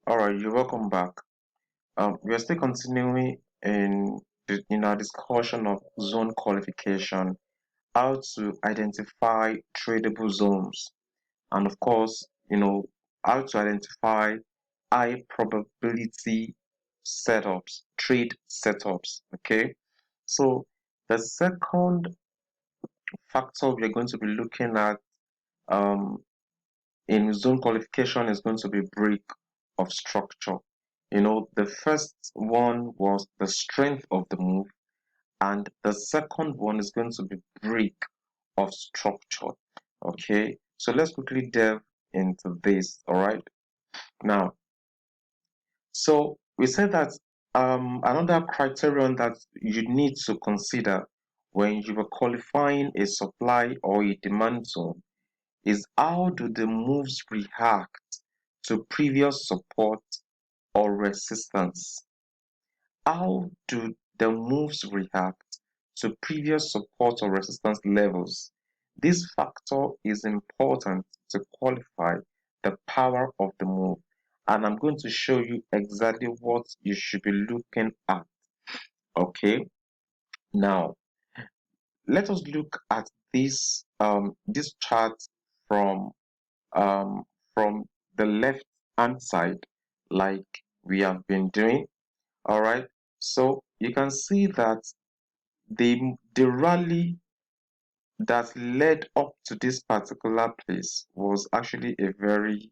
All right, you're welcome back. We are still continuing in our discussion of zone qualification, how to identify tradable zones, and of course, how to identify high probability setups, trade setups. Okay, so the second factor we're going to be looking at um, in zone qualification is going to be break of structure. The first one was the strength of the move, and the second one is going to be break of structure. Okay, so let's quickly delve into this. All right, now, so we said that another criterion that you need to consider when you are qualifying a supply or a demand zone is how do the moves react to previous support or resistance? How do the moves react to previous support or resistance levels? This factor is important to qualify the power of the move, and I'm going to show you exactly what you should be looking at. Okay, now let us look at this chart from um, from the left hand side, like we have been doing. All right, so you can see that the rally that led up to this particular place was actually a very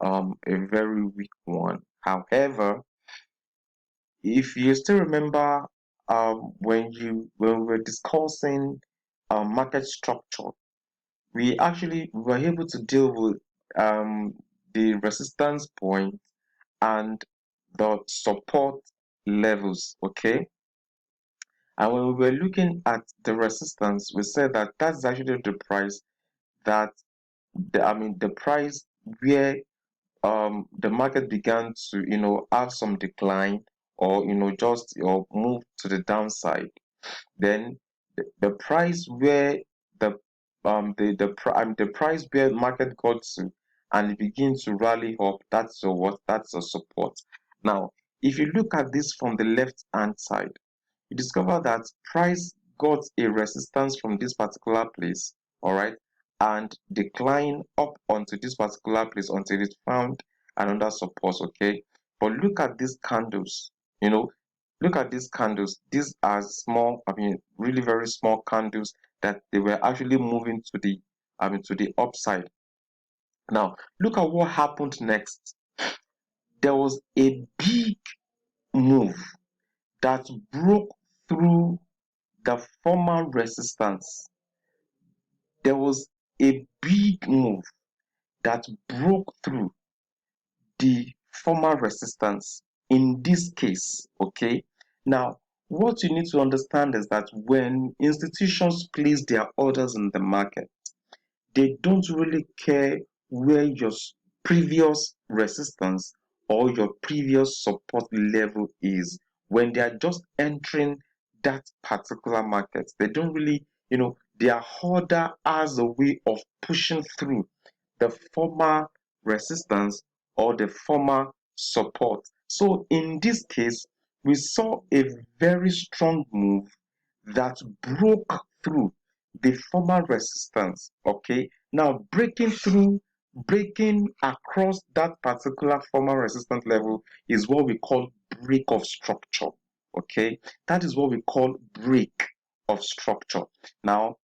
weak one. However, if you still remember when we were discussing market structure, we actually were able to deal with um, the resistance point and the support levels. Okay, and when we were looking at the resistance, we said that that's actually the price that the price where the market began to have some decline, or just move to the downside. Then the price where the price where market got to and it begins to rally up, that's a support. Now, if you look at this from the left hand side, you discover that price got a resistance from this particular place, all right, and decline up onto this particular place until it found another support. Okay, but look at these candles. you know Look at these candles. These are small, really very small candles that they were actually moving to the upside. Now, look at what happened next. There was a big move that broke through the former resistance. There was a big move that broke through the former resistance in this case. Okay, now what you need to understand is that when institutions place their orders in the market, they don't really care where your previous resistance or your previous support level is. When they are just entering that particular market, they don't really, their order has a way of pushing through the former resistance or the former support. So in this case, we saw a very strong move that broke through the former resistance. Okay, now breaking across that particular former resistance level is what we call break of structure. Okay, that is what we call break of structure. Now,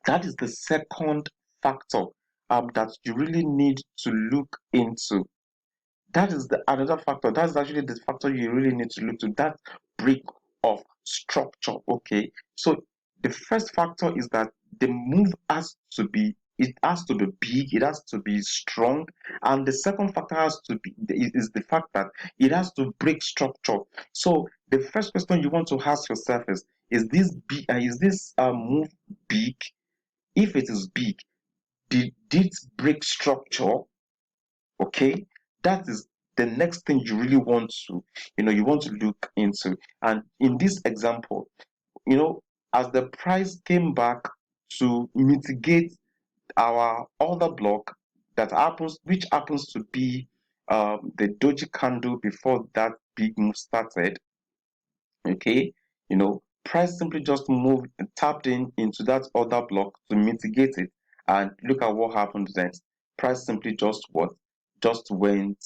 that is the second factor that you really need to look into. That is the another factor. That's actually the factor you really need to look to. That break of structure. Okay. So the first factor is that the move has to be big, it has to be strong, and the second factor is the fact that it has to break structure. So the first question you want to ask yourself is this big? Is this move big? If it is big, did it break structure? Okay, that is the next thing you really want to look into. And in this example, as the price came back to mitigate our other block, which happens to be the doji candle before that big move started, okay, price simply just moved and tapped into that other block to mitigate it, and look at what happened next. Price simply just went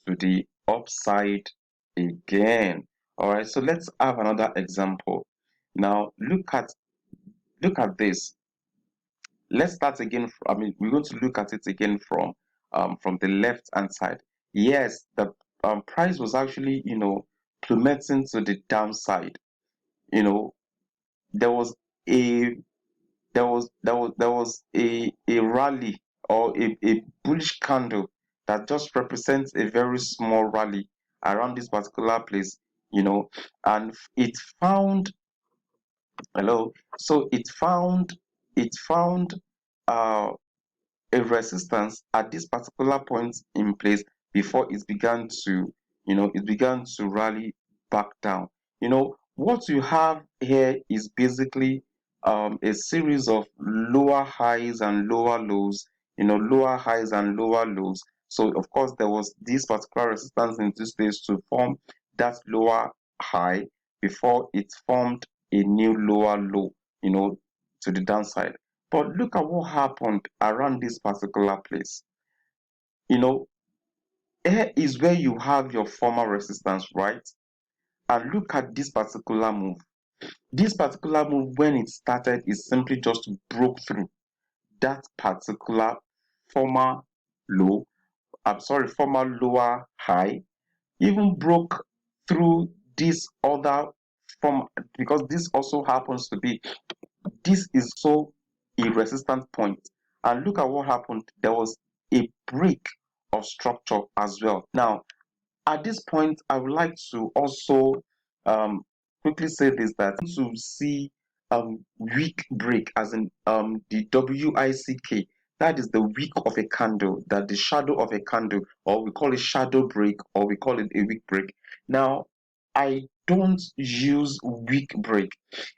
to the upside again. All right, so let's have another example. Now look at this. Let's start again. We're going to look at it again from the left hand side. Yes, the price was actually plummeting to the downside. you know there was a there was a rally, or a bullish candle that just represents a very small rally around this particular place, and it found, hello, so it found uh a resistance at this particular point in place before it began to rally back down. What you have here is basically a series of lower highs and lower lows, lower highs and lower lows. So of course there was this particular resistance in this place to form that lower high before it formed a new lower low, to the downside. But look at what happened around this particular place. You know, here is where you have your former resistance, right? And look at this particular move. This particular move, when it started, it simply just broke through that particular former low, former lower high, even broke through this other form, because this also happens to be, this is so a resistant point. And look at what happened. There was a break of structure as well. Now, at this point, I would like to also um, quickly say this, that to see weak break, as in the WICK, that is the wick of a candle, that the shadow of a candle, or we call it shadow break, or we call it a weak break. Now, I don't use weak break.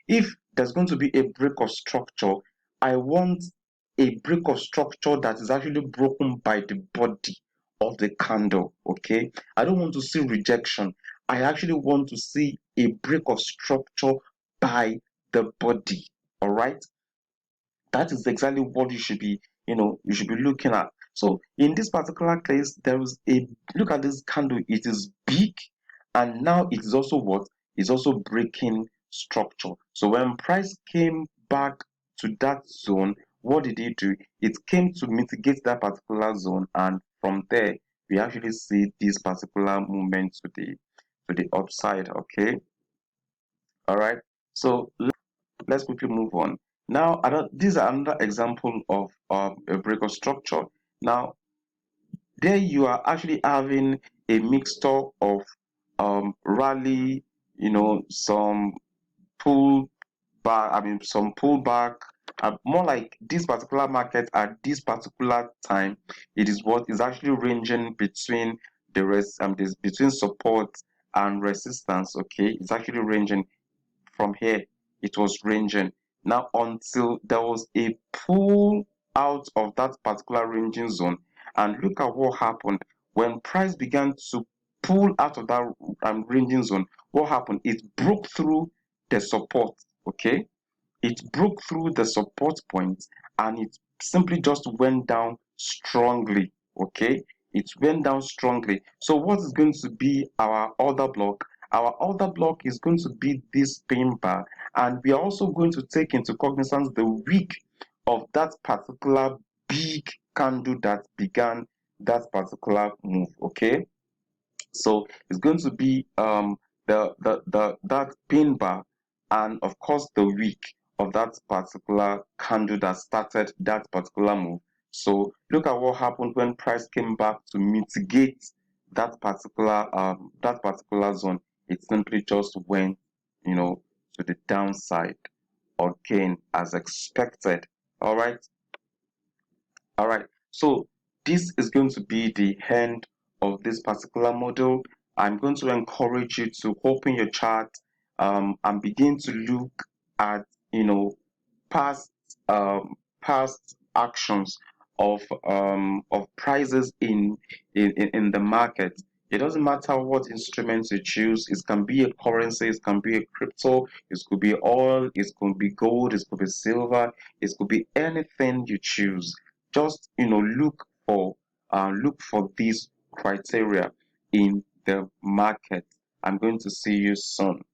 If there's going to be a break of structure, I want a break of structure that is actually broken by the body of the candle. Okay, I don't want to see rejection. I actually want to see a break of structure by the body. All right, that is exactly what you should be looking at. So in this particular case, there is a look at this candle. It is big, and now it is also what is also breaking structure. So when price came back to that zone, what did it do? It came to mitigate that particular zone, and from there we actually see this particular movement to the upside. Okay, all right. So let's quickly move on. Now, these are another example of a break of structure. Now, there you are actually having a mixture of rally, some pull back, some pullback. More like this particular market at this particular time, it is what is actually ranging between between support and resistance. Okay, it's actually ranging from here. It was ranging now until there was a pull out of that particular ranging zone. And look at what happened when price began to pull out of that ranging zone. What happened? It broke through the support. Okay, it broke through the support point, and it simply just went down strongly. Okay, it went down strongly. So what is going to be our order block? Our order block is going to be this pin bar, and we are also going to take into cognizance the wick of that particular big candle that began that particular move. Okay, so it's going to be the that pin bar, and of course the wick of that particular candle that started that particular move. So look at what happened when price came back to mitigate that particular zone. It simply just went, to the downside again, as expected. All right. All right, so this is going to be the end of this particular model. I'm going to encourage you to open your chart and begin to look at, past past actions of prices in the market. It doesn't matter what instruments you choose. It can be a currency, it can be a crypto, it could be oil, it could be gold, it could be silver, it could be anything you choose. Just look for these criteria in the market. I'm going to see you soon.